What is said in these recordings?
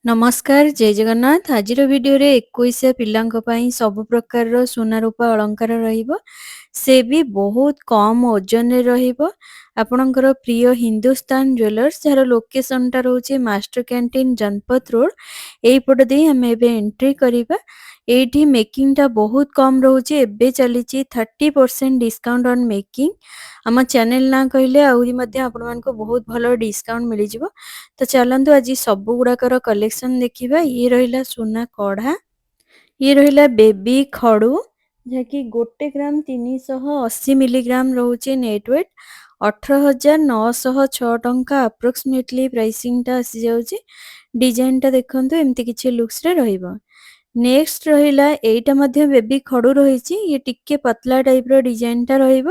ନମସ୍କାର, ଜୟ ଜଗନ୍ନାଥ। ଆଜିର ଭିଡିଓରେ 21 ପିଲାଙ୍କ ପାଇଁ ସବୁ ପ୍ରକାରର ସୁନା ରୂପା ଅଳଙ୍କାର ରହିବ। ସେ ବି ବହୁତ କମ୍ ଓଜନରେ ରହିବ। ଆପଣଙ୍କର ପ୍ରିୟ ହିନ୍ଦୁସ୍ତାନ ଜୁଏଲର୍ସ, ଯାହାର ଲୋକେସନଟା ରହୁଛି ମାଷ୍ଟର କ୍ୟାଣ୍ଟିନ୍ ଜନପଥ ରୋଡ, ଏଇପଟ ଦେଇ ଆମେ ଏବେ ଏଣ୍ଟ୍ରି କରିବା। ଏଇଠି ମେକିଂଟା ବହୁତ କମ୍ ରହୁଛି। ଏବେ ଚାଲିଛି 30% ଡିସକାଉଣ୍ଟ ଅନ୍ ମେକିଂ। ଆମ ଚ୍ୟାନେଲ ନାଁ କହିଲେ ଆହୁରି ମଧ୍ୟ ଆପଣମାନଙ୍କୁ ବହୁତ ଭଲ ଡିସକାଉଣ୍ଟ ମିଳିଯିବ। ତ ଚାଲନ୍ତୁ ଆଜି ସବୁ ଗୁଡାକର କଲେକ୍ସନ ଦେଖିବା। ଇଏ ରହିଲା ସୁନା କଢା, ଇଏ ରହିଲା ବେବି ଖଡୁ, ଯାହାକି 1 ଗ୍ରାମ 380 ମିଲିଗ୍ରାମ ରହୁଛି ନେଟ୍ ୱେଟ୍। 18,906 ଟଙ୍କା ଆପ୍ରୋକ୍ସିମେଟଲି ପ୍ରାଇସିଂଟା ଆସିଯାଉଛି। ଡିଜାଇନଟା ଦେଖନ୍ତୁ, ଏମିତି କିଛି ଲୁକ୍ସରେ ରହିବ। ନେକ୍ସଟ ରହିଲା, ଏଇଟା ମଧ୍ୟ ବେବି ଖଡୁ ରହିଛି। ଇଏ ଟିକେ ପତଲା ଟାଇପର ଡିଜାଇନଟା ରହିବ।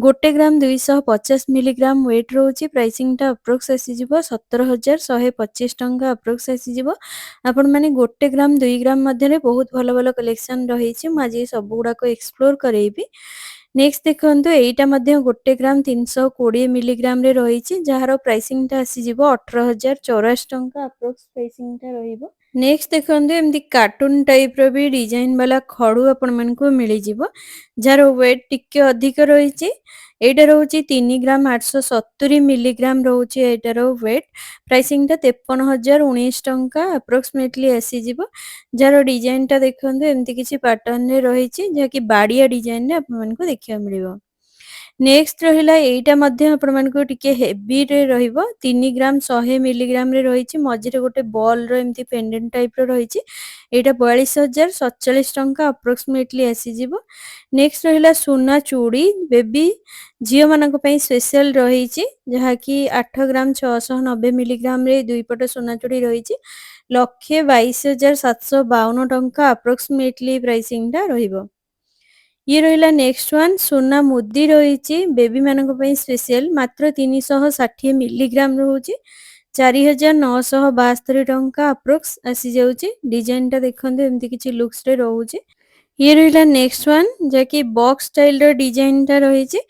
1 ଗ୍ରାମ 250 ମିଲିଗ୍ରାମ ୱେଟ୍ ରହୁଛି। ପ୍ରାଇସିଂଟା ଆପ୍ରୋକ୍ସ ଆସିଯିବ 17,125 ଟଙ୍କା ଆପ୍ରୋକ୍ସ ଆସିଯିବ। ଆପଣମାନେ 1 ଗ୍ରାମ 2 ଗ୍ରାମ ମଧ୍ୟରେ ବହୁତ ଭଲ ଭଲ କଲେକ୍ସନ ରହିଛି। ମୁଁ ଆଜି ସବୁ ଗୁଡାକ ଏକ୍ସପ୍ଲୋର କରେଇବି। ନେକ୍ସଟ ଦେଖନ୍ତୁ, ଏଇଟା ମଧ୍ୟ 1 ଗ୍ରାମ 320 ମିଲିଗ୍ରାମରେ ରହିଛି, ଯାହାର ପ୍ରାଇସିଂଟା ଆସିଯିବ 18,084 ଟଙ୍କା ଆପ୍ରୋକ୍ସ ପ୍ରାଇସିଂଟା ରହିବ। ନେକ୍ସଟ ଦେଖନ୍ତୁ, ଏମିତି କାର୍ଟୁନ ଟାଇପର ବି ଡିଜାଇନ ବାଲା ଖଡୁ ଆପଣମାନଙ୍କୁ ମିଳିଯିବ, ଯାହାର ୱେଟ୍ ଟିକେ ଅଧିକ ରହିଛି। ଏଇଟା ରହୁଛି 3 ଗ୍ରାମ 870 ମିଲିଗ୍ରାମ ରହୁଛି ଏଇଟାର ୱେଟ୍। ପ୍ରାଇସିଂଟା 53,019 ଟଙ୍କା ଆପ୍ରୋକ୍ସିମେଟଲି ଆସିଯିବ। ଯାହାର ଡିଜାଇନଟା ଦେଖନ୍ତୁ, ଏମିତି କିଛି ପାଟର୍ନରେ ରହିଛି, ଯାହାକି ବାଡ଼ିଆ ଡିଜାଇନରେ ଆପଣମାନଙ୍କୁ ଦେଖିବାକୁ ମିଳିବ। ନେକ୍ସଟ ରହିଲା, ଏଇଟା ମଧ୍ୟ ଆପଣମାନଙ୍କୁ ଟିକେ ହେଭିରେ ରହିବ। 3 ଗ୍ରାମ 100 ମିଲିଗ୍ରାମରେ ରହିଛି। ମଝିରେ ଗୋଟେ ବଲର ଏମିତି ପେଣ୍ଡେଣ୍ଟ ଟାଇପର ରହିଛି। ଏଇଟା 42,047 ଟଙ୍କା ଆପ୍ରୋକ୍ସିମେଟଲି ଆସିଯିବ। ନେକ୍ସଟ ରହିଲା ସୁନା ଚୁଡ଼ି, ବେବି ଝିଅମାନଙ୍କ ପାଇଁ ସ୍ପେଶାଲ ରହିଛି, ଯାହାକି 8 ଗ୍ରାମ 690 ମିଲିଗ୍ରାମରେ ଦୁଇ ପଟ ସୁନା ଚୁଡ଼ି ରହିଛି। 1,22,752 ଟଙ୍କା ଆପ୍ରୋକ୍ସିମେଟଲି ପ୍ରାଇସିଂଟା ରହିବ। ଇଏ ରହିଲା ନେକ୍ସଟ ୱାନ୍, ସୁନା ମୁଦି ରହିଛି ବେବି ମାନଙ୍କ ପାଇଁ ସ୍ପେଶାଲ, ମାତ୍ର 360 ମିଲିଗ୍ରାମ ରହୁଛି। 4,972 ଟଙ୍କା ଆପ୍ରୋକ୍ସ ଆସିଯାଉଛି। ଡିଜାଇନଟା ଦେଖନ୍ତୁ, ଏମିତି କିଛି ଲୁକ୍ସରେ ରହୁଛି। ଇଏ ରହିଲା ନେକ୍ସଟ ୱାନ୍, ଯାହାକି ବକ୍ସ ଷ୍ଟାଇଲର ଡିଜାଇନଟା ରହିଛି।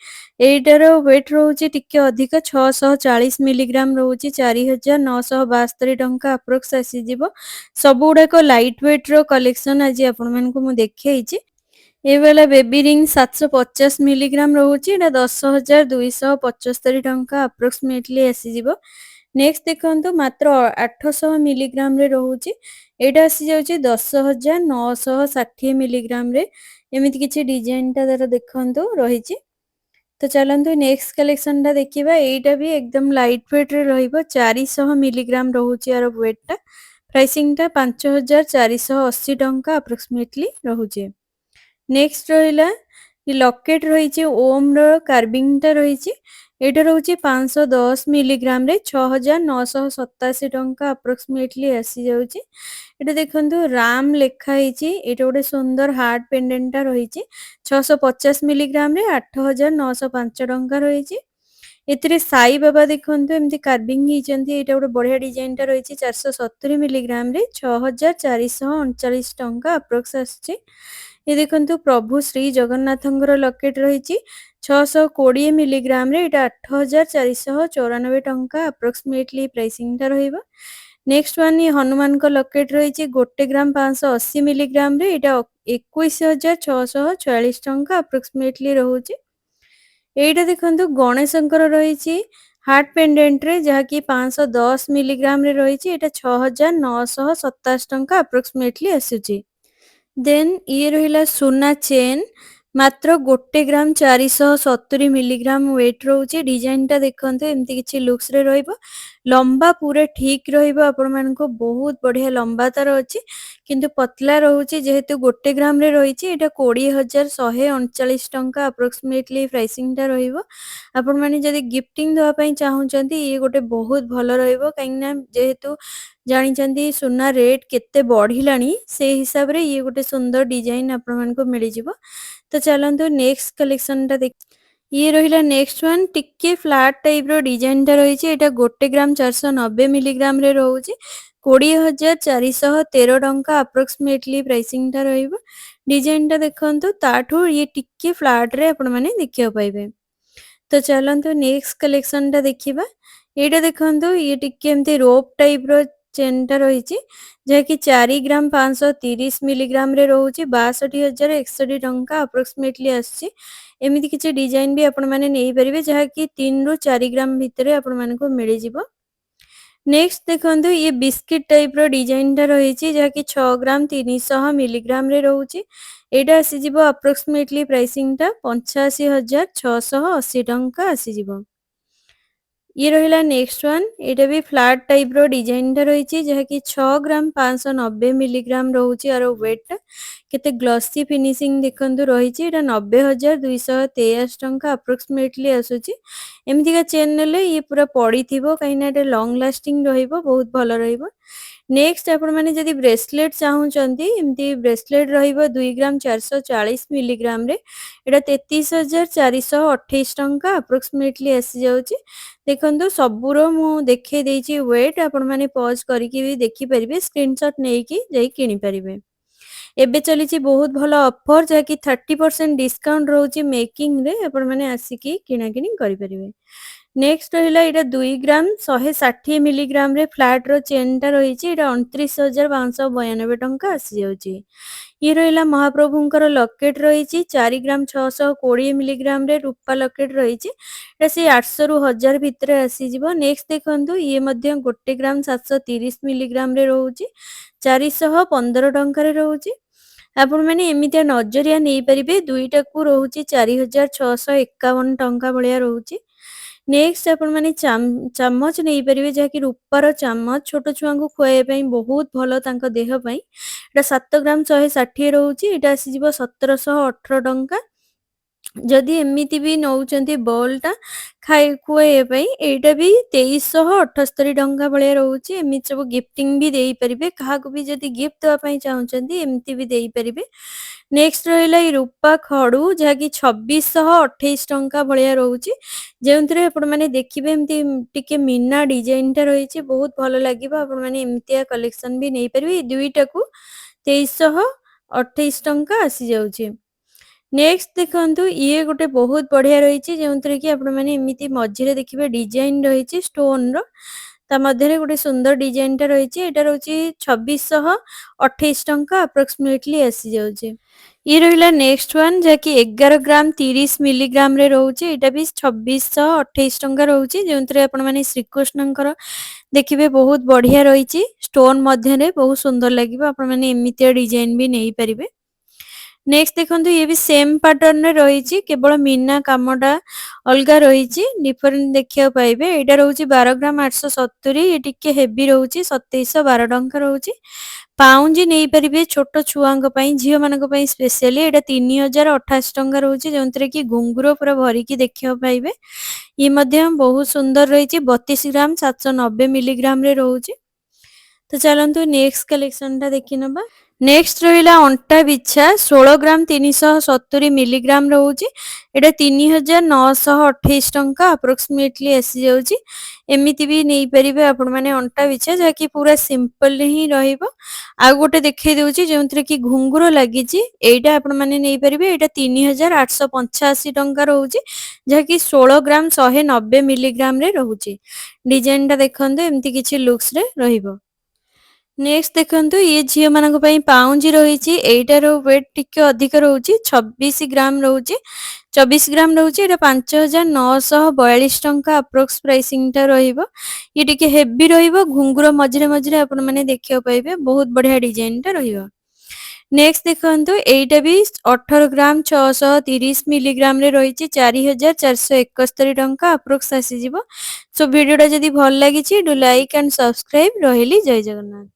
ଏଇଟାର ୱେଟ୍ ରହୁଛି ଟିକେ ଅଧିକ, 640 ମିଲିଗ୍ରାମ ରହୁଛି। 4,972 ଟଙ୍କା ଆପ୍ରୋକ୍ସ ଆସିଯିବ। ସବୁ ଗୁଡାକ ଲାଇଟ ୱେଟ୍ର କଲେକ୍ସନ ଆଜି ଆପଣମାନଙ୍କୁ ମୁଁ ଦେଖେଇଛି। ଏ ବାଲା ବେବି ରିଙ୍ଗ 750 ମିଲିଗ୍ରାମ ରହୁଛି। ଏଇଟା 10,275 ଟଙ୍କା ଆପ୍ରୋକ୍ସିମେଟଲି ଆସିଯିବ। ନେକ୍ସଟ ଦେଖନ୍ତୁ, ମାତ୍ର 800 ମିଲିଗ୍ରାମରେ ରହୁଛି। ଏଇଟା ଆସିଯାଉଛି 10,960 ମିଲିଗ୍ରାମରେ। ଏମିତି କିଛି ଡିଜାଇନଟା ତାର ଦେଖନ୍ତୁ ରହିଛି। ତ ଚାଲନ୍ତୁ ନେକ୍ସଟ କଲେକ୍ସନଟା ଦେଖିବା। ଏଇଟା ବି ଏକଦମ ଲାଇଟ ୱେଟ୍ରେ ରହିବ। 400 ମିଲିଗ୍ରାମ ରହୁଛି ୟାର ୱେଟ୍ଟା। ପ୍ରାଇସିଂଟା 5,480 ଟଙ୍କା ଆପ୍ରୋକ୍ସିମେଟଲି ରହୁଛି। ନେକ୍ସଟ ରହିଲା, ଲକେଟ ରହିଛି, ଓମର କାର୍ଭିଂଟା ରହିଛି। ଏଇଟା ରହୁଛି 510 ମିଲିଗ୍ରାମରେ, 6,987 ଟଙ୍କା ଆପ୍ରୋକ୍ସିମେଟଲି ଆସିଯାଉଛି। ଏଇଟା ଦେଖନ୍ତୁ, ରାମ ଲେଖା ହେଇଛି। ଏଇଟା ଗୋଟେ ସୁନ୍ଦର ହାର୍ଟ ପେଣ୍ଡେଣ୍ଟଟା ରହିଛି। 650 ମିଲିଗ୍ରାମରେ 8,905 ଟଙ୍କା ରହିଛି। ଏଥିରେ ସାଇ ବାବା ଦେଖନ୍ତୁ, ଏମିତି କାର୍ଭିଂ ହେଇଛନ୍ତି। ଏଇଟା ଗୋଟେ ବଢିଆ ଡିଜାଇନଟା ରହିଛି। 470 ମିଲିଗ୍ରାମରେ 6,439 ଟଙ୍କା ଆପ୍ରୋକ୍ସ ଆସିଛି। ଏ ଦେଖନ୍ତୁ, ପ୍ରଭୁ ଶ୍ରୀ ଜଗନ୍ନାଥଙ୍କର ଲକେଟ ରହିଛି। 620 ମିଲିଗ୍ରାମରେ, ଏଇଟା 8,494 ଟଙ୍କା ଆପ୍ରୋକ୍ସିମେଟଲି ପ୍ରାଇସିଂଟା ରହିବ। ନେକ୍ସଟ ୱାନ୍, ହନୁମାନଙ୍କ ଲକେଟ ରହିଛି। 1 ଗ୍ରାମ 580 ମିଲିଗ୍ରାମରେ, ଏଇଟା 21,646 ଟଙ୍କା ଆପ୍ରୋକ୍ସିମେଟଲି ରହୁଛି। ଏଇଟା ଦେଖନ୍ତୁ, ଗଣେଶଙ୍କର ରହିଛି ହାର୍ଟ ପେଣ୍ଡେଣ୍ଟରେ, ଯାହାକି 510 ମିଲିଗ୍ରାମରେ ରହିଛି। ଏଇଟା 6,927 ଟଙ୍କା ଆପ୍ରୋକ୍ସିମେଟଲି ଆସୁଛି। ଦେନ୍ ଇଏ ରହିଲା ସୁନା ଚେନ୍, ମାତ୍ର 1 ଗ୍ରାମ 470 ମିଲିଗ୍ରାମ ୱେଟ୍ ରହୁଛି। ଡିଜାଇନଟା ଦେଖନ୍ତୁ, ଏମିତି କିଛି ଲୁକ୍ସରେ ରହିବ। ଲମ୍ବା ପୁରା ଠିକ ରହିବ। ଆପଣମାନଙ୍କୁ ବହୁତ ବଢିଆ ଲମ୍ବା ତାର ଅଛି, କିନ୍ତୁ ପତଲା ରହୁଛି। ଯେହେତୁ 1 ଗ୍ରାମରେ ରହିଛି, ଏଇଟା 20,139 ଟଙ୍କା ଆପ୍ରୋକ୍ସିମେଟଲି ପ୍ରାଇସିଂଟା ରହିବ। ଆପଣମାନେ ଯଦି ଗିଫ୍ଟିଂ ଦେବା ପାଇଁ ଚାହୁଁଛନ୍ତି, ଇଏ ଗୋଟେ ବହୁତ ଭଲ ରହିବ। କାହିଁକିନା ଯେହେତୁ ଜାଣିଛନ୍ତି ସୁନା ରେଟ୍ କେତେ ବଢିଲାଣି, ସେଇ ହିସାବରେ ଇଏ ଗୋଟେ ସୁନ୍ଦର ଡିଜାଇନ ଆପଣମାନଙ୍କୁ ମିଳିଯିବ। ତ ଚାଲନ୍ତୁ ନେକ୍ସଟ କଲେକ୍ସନଟା ଦେଖ। ଇଏ ରହିଲା ନେକ୍ସଟ ୱାନ୍, ଟିକେ ଫ୍ଲାଟ୍ ଟାଇପର ଡିଜାଇନଟା ରହିଛି। ଏଇଟା 1 ଗ୍ରାମ 490 ମିଲିଗ୍ରାମରେ ରହୁଛି। 20,413 ଟଙ୍କା ଆପ୍ରୋକ୍ସିମେଟଲି ପ୍ରାଇସିଂଟା ରହିବ। ଡିଜାଇନଟା ଦେଖନ୍ତୁ, ତାଠୁ ଇଏ ଟିକେ ଫ୍ଲାଟରେ ଆପଣମାନେ ଦେଖିବାକୁ ପାଇବେ। ତ ଚାଲନ୍ତୁ ନେକ୍ସଟ କଲେକ୍ସନଟା ଦେଖିବା। ଏଇଟା ଦେଖନ୍ତୁ, ଇଏ ଟିକେ ଏମିତି ରୋପ୍ ଟାଇପର ଚେନ୍‌ଟା ରହିଛି ଯାହାକି 4 ଗ୍ରାମ 530 ମିଲିଗ୍ରାମରେ ରହୁଛି 62,061 ଟଙ୍କା ଆପ୍ରୋକ୍ସିମେଟଲି ଆସୁଛି। ଏମିତି କିଛି ଡିଜାଇନ୍ ବି ଆପଣମାନେ ନେଇପାରିବେ ଯାହାକି 3 ରୁ 4 ଗ୍ରାମ ଭିତରେ ଆପଣମାନଙ୍କୁ ମିଳିଯିବ। ନେକ୍ସଟ ଦେଖନ୍ତୁ ଇଏ ବିସ୍କିଟ୍ ଟାଇପ୍‌ର ଡିଜାଇନ୍‌ଟା ରହିଛି ଯାହାକି 6 ଗ୍ରାମ 300 ମିଲିଗ୍ରାମରେ ରହୁଛି। ଏଇଟା ଆସିଯିବ ଆପ୍ରୋକ୍ସିମେଟଲି ପ୍ରାଇସିଂଟା 85,680 ଟଙ୍କା ଆସିଯିବ। ଇଏ ରହିଲା ନେକ୍ସଟ ୱାନ୍। ଏଇଟା ବି ଫ୍ଲାଟ୍ ଟାଇପ୍‌ର ଡିଜାଇନ୍‌ଟା ରହିଛି ଯାହାକି 6 ଗ୍ରାମ 590 ମିଲିଗ୍ରାମ ରହୁଛି ଆର ୱେଟ୍‌ଟା। କେତେ ଗ୍ଲସି ଫିନିସିଂ ଦେଖନ୍ତୁ ରହିଛି। ଏଇଟା 90,283 ଟଙ୍କା ଆପ୍ରୋକ୍ସିମେଟଲି ଆସୁଛି। ଏମିତିକା ଚେନ୍ ନେଲେ ଇଏ ପୁରା ପଡ଼ିଥିବ କାହିଁକିନା ଏଇଟା ଲଙ୍ଗ ଲାଷ୍ଟିଂ ରହିବ, ବହୁତ ଭଲ ରହିବ। ନେକ୍ସଟ ଆପଣମାନେ ଯଦି ବ୍ରେସଲେଟ୍ ଚାହୁଁଛନ୍ତି, ଏମିତି ବ୍ରେସଲେଟ୍ ରହିବ 2 ଗ୍ରାମ 440 ମିଲିଗ୍ରାମରେ। ଏଇଟା 33,428 ଟଙ୍କା ଆପ୍ରୋକ୍ସିମେଟଲି ଆସିଯାଉଛି। ଦେଖନ୍ତୁ ସବୁର ମୁଁ ଦେଖେଇ ଦେଇଛି ୱେଟ୍, ଆପଣମାନେ ପଜ୍ କରିକି ବି ଦେଖିପାରିବେ, ସ୍କ୍ରିନଶଟ୍ ନେଇକି ଯାଇ କିଣିପାରିବେ। ଏବେ ଚାଲିଛି ବହୁତ ଭଲ ଅଫର୍ ଯାହାକି 30% ଡିସକାଉଣ୍ଟ ରହୁଛି ମେକିଂରେ, ଆପଣମାନେ ଆସିକି କିଣାକିଣି କରିପାରିବେ। ନେକ୍ସଟ ରହିଲା ଏଇଟା 2 ଗ୍ରାମ 160 ମିଲିଗ୍ରାମରେ ଫ୍ଲାଟ୍‌ର ଚେନ୍‌ଟା ରହିଛି। ଏଇଟା 29,592 ଟଙ୍କା ଆସିଯାଉଛି। ଇଏ ରହିଲା ମହାପ୍ରଭୁଙ୍କର ଲକେଟ୍ ରହିଛି 4 ଗ୍ରାମ 620 ମିଲିଗ୍ରାମରେ ରୂପା ଲକେଟ୍ ରହିଛି। ଏଇଟା ସେଇ 800 ରୁ 1000 ଭିତରେ ଆସିଯିବ। ନେକ୍ସଟ ଦେଖନ୍ତୁ ଇଏ ମଧ୍ୟ 1 ଗ୍ରାମ 730 ମିଲିଗ୍ରାମରେ ରହୁଛି, 415 ଟଙ୍କାରେ ରହୁଛି। ଆପଣମାନେ ଏମିତିଆ ନଜରିଆ ନେଇପାରିବେ, ଦୁଇଟାକୁ ରହୁଛି 4,651 ଟଙ୍କା ଭଳିଆ ରହୁଛି। ନେକ୍ସଟ ଆପଣମାନେ ଚାମଚ ନେଇପାରିବେ ଯାହାକି ରୂପାର ଚାମଚ, ଛୋଟ ଛୁଆଙ୍କୁ ଖୁଆଇବା ପାଇଁ ବହୁତ ଭଲ ତାଙ୍କ ଦେହ ପାଇଁ। ଏଇଟା 7 ଗ୍ରାମ 160 ରହୁଛି। ଏଇଟା ଆସିଯିବ 1,718 ଟଙ୍କା। ଯଦି ଏମିତି ବି ନଉଛନ୍ତି ବଲ୍‌ଟା ଖୁଆଇବା ପାଇଁ, ଏଇଟା ବି 2,378 ଟଙ୍କା ଭଳିଆ ରହୁଛି। ଏମିତି ସବୁ ଗିଫ୍ଟିଂ ବି ଦେଇପାରିବେ, କାହାକୁ ବି ଯଦି ଗିଫ୍ଟ ଦେବା ପାଇଁ ଚାହୁଁଛନ୍ତି ଏମିତି ବି ଦେଇପାରିବେ। ନେକ୍ସଟ ରହିଲା ଏଇ ରୂପା ଖଡ଼ୁ ଯାହାକି 2,628 ଟଙ୍କା ଭଳିଆ ରହୁଛି, ଯେଉଁଥିରେ ଆପଣମାନେ ଦେଖିବେ ଏମିତି ଟିକେ ମୀନା ଡିଜାଇନ୍‌ଟା ରହିଛି, ବହୁତ ଭଲ ଲାଗିବ। ଆପଣମାନେ ଏମିତିଆ କଲେକ୍ସନ୍ ବି ନେଇପାରିବେ। ଏଇ ଦୁଇଟାକୁ 2,328 ଟଙ୍କା ଆସିଯାଉଛି। ନେକ୍ସଟ ଦେଖନ୍ତୁ ଇଏ ଗୋଟେ ବହୁତ ବଢ଼ିଆ ରହିଛି, ଯେଉଁଥିରେ କି ଆପଣମାନେ ଏମିତି ମଝିରେ ଦେଖିବେ ଡିଜାଇନ୍ ରହିଛି ଷ୍ଟୋନ୍‌ର। ତା ମଧ୍ୟରେ ଗୋଟେ ସୁନ୍ଦର ଡିଜାଇନ୍‌ଟା ରହିଛି। ଏଇଟା ରହୁଛି 2,628 ଟଙ୍କା ଆପ୍ରୋକ୍ସିମେଟଲି ଆସିଯାଉଛି। ଇଏ ରହିଲା ନେକ୍ସଟ ୱାନ୍ ଯାହାକି 11 ଗ୍ରାମ 30 ମିଲିଗ୍ରାମରେ ରହୁଛି। ଏଇଟା ବି 2,628 ଟଙ୍କା ରହୁଛି, ଯେଉଁଥିରେ ଆପଣମାନେ ଶ୍ରୀକୃଷ୍ଣଙ୍କର ଦେଖିବେ ବହୁତ ବଢ଼ିଆ ରହିଛି, ଷ୍ଟୋନ୍ ମଧ୍ୟରେ ବହୁତ ସୁନ୍ଦର ଲାଗିବ। ଆପଣମାନେ ଏମିତିଆ ଡିଜାଇନ୍ ବି ନେଇପାରିବେ। ନେକ୍ସଟ ଦେଖନ୍ତୁ ଇଏ ବି ସେମ୍ ପାଟର୍ନରେ ରହିଛି, କେବଳ ମୀନା କାମଟା ଅଲଗା ରହିଛି, ଡିଫରେଣ୍ଟ ଦେଖିବାକୁ ପାଇବେ। ଏଇଟା ରହୁଛି 12 ଗ୍ରାମ 870। ଇଏ ଟିକେ ହେଭି ରହୁଛି, 2,712 ଟଙ୍କା ରହୁଛି। ପାଉଁଜି ନେଇପାରିବେ ଛୋଟ ଛୁଆଙ୍କ ପାଇଁ, ଝିଅମାନଙ୍କ ପାଇଁ ସ୍ପେଶିଆଲି। ଏଇଟା 3,088 ଟଙ୍କା ରହୁଛି, ଯେଉଁଥିରେ କି ଘୁଙ୍ଗୁର ପୁରା ଭରିକି ଦେଖିବାକୁ ପାଇବେ। ଇଏ ମଧ୍ୟ ବହୁତ ସୁନ୍ଦର ରହିଛି, 32 ଗ୍ରାମ 790 ମିଲିଗ୍ରାମରେ ରହୁଛି। ତ ଚାଲନ୍ତୁ ନେକ୍ସଟ କଲେକ୍ସନଟା ଦେଖିନେବା। ନେକ୍ସଟ ରହିଲା ଅଣ୍ଟା ବିଛା 16 ଗ୍ରାମ 370 ମିଲିଗ୍ରାମ ରହୁଛି। ଏଇଟା 3,928 ଟଙ୍କା ଆପ୍ରୋକ୍ସିମେଟଲି ଆସିଯାଉଛି। ଏମିତି ବି ନେଇପାରିବେ ଆପଣମାନେ ଅଣ୍ଟା ବିଛା, ଯାହାକି ପୁରା ସିମ୍ପଲରେ ହିଁ ରହିବ। ଆଉ ଗୋଟେ ଦେଖେଇ ଦେଉଛି ଯେଉଁଥିରେ କି ଘୁଙ୍ଗୁର ଲାଗିଛି, ଏଇଟା ଆପଣମାନେ ନେଇପାରିବେ। ଏଇଟା 3,885 ଟଙ୍କା ରହୁଛି, ଯାହାକି 16 ଗ୍ରାମ 190 ମିଲିଗ୍ରାମରେ ରହୁଛି। ଡିଜାଇନ୍‌ଟା ଦେଖନ୍ତୁ ଏମିତି କିଛି ଲୁକ୍ସରେ ରହିବ। ନେକ୍ସଟ ଦେଖନ୍ତୁ ଇଏ ଝିଅମାନଙ୍କ ପାଇଁ ପାଉଁଜି ରହିଛି। ଏଇଟାର ୱେଟ୍ ଟିକେ ଅଧିକ ରହୁଛି, 26 ଗ୍ରାମ ରହୁଛି। 24 ଗ୍ରାମ ରହୁଛି। ଏଇଟା 5,942 ଟଙ୍କା ଆପ୍ରୋକ୍ସ ପ୍ରାଇସିଂଟା ରହିବ। ଇଏ ଟିକେ ହେଭି ରହିବ, ଘୁଙ୍ଗୁର ମଝିରେ ମଝିରେ ଆପଣମାନେ ଦେଖିବାକୁ ପାଇବେ, ବହୁତ ବଢ଼ିଆ ଡିଜାଇନ୍‌ଟା ରହିବ। ନେକ୍ସଟ ଦେଖନ୍ତୁ ଏଇଟା ବି 18 ଗ୍ରାମ 630 ମିଲିଗ୍ରାମରେ ରହିଛି, 4,471 ଟଙ୍କା ଆପ୍ରୋକ୍ସ ଆସିଯିବ। ସୋ ଭିଡ଼ିଓଟା ଯଦି ଭଲ ଲାଗିଛି ଡୁ ଲାଇକ୍ ଆଣ୍ଡ ସବସ୍କ୍ରାଇବ୍। ରହିଲି, ଜୟ ଜଗନ୍ନାଥ।